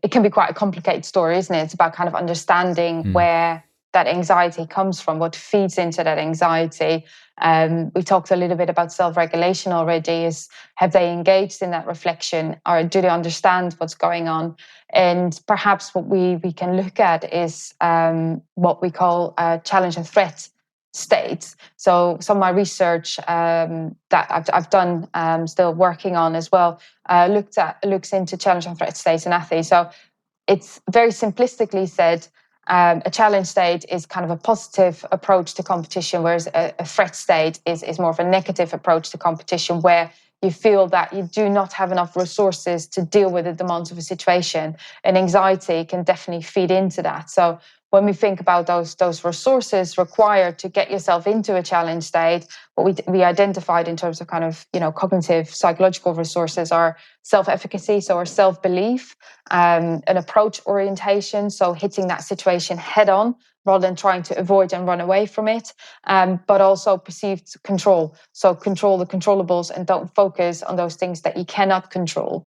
it can be quite a complicated story, isn't it? It's about kind of understanding Mm. where that anxiety comes from, what feeds into that anxiety. We talked a little bit about self-regulation already. Is have they engaged in that reflection, or do they understand what's going on? And perhaps what we can look at is what we call challenge and threat states. So some of my research that I've done, still working on as well, looks into challenge and threat states in athletes. So it's very simplistically said, a challenge state is kind of a positive approach to competition, whereas a threat state is more of a negative approach to competition, where you feel that you do not have enough resources to deal with the demands of a situation. And anxiety can definitely feed into that. So when we think about those resources required to get yourself into a challenge state, what we identified in terms of kind of, cognitive psychological resources are self-efficacy, so our self-belief, an approach orientation, so hitting that situation head on rather than trying to avoid and run away from it, but also perceived control. So control the controllables and don't focus on those things that you cannot control.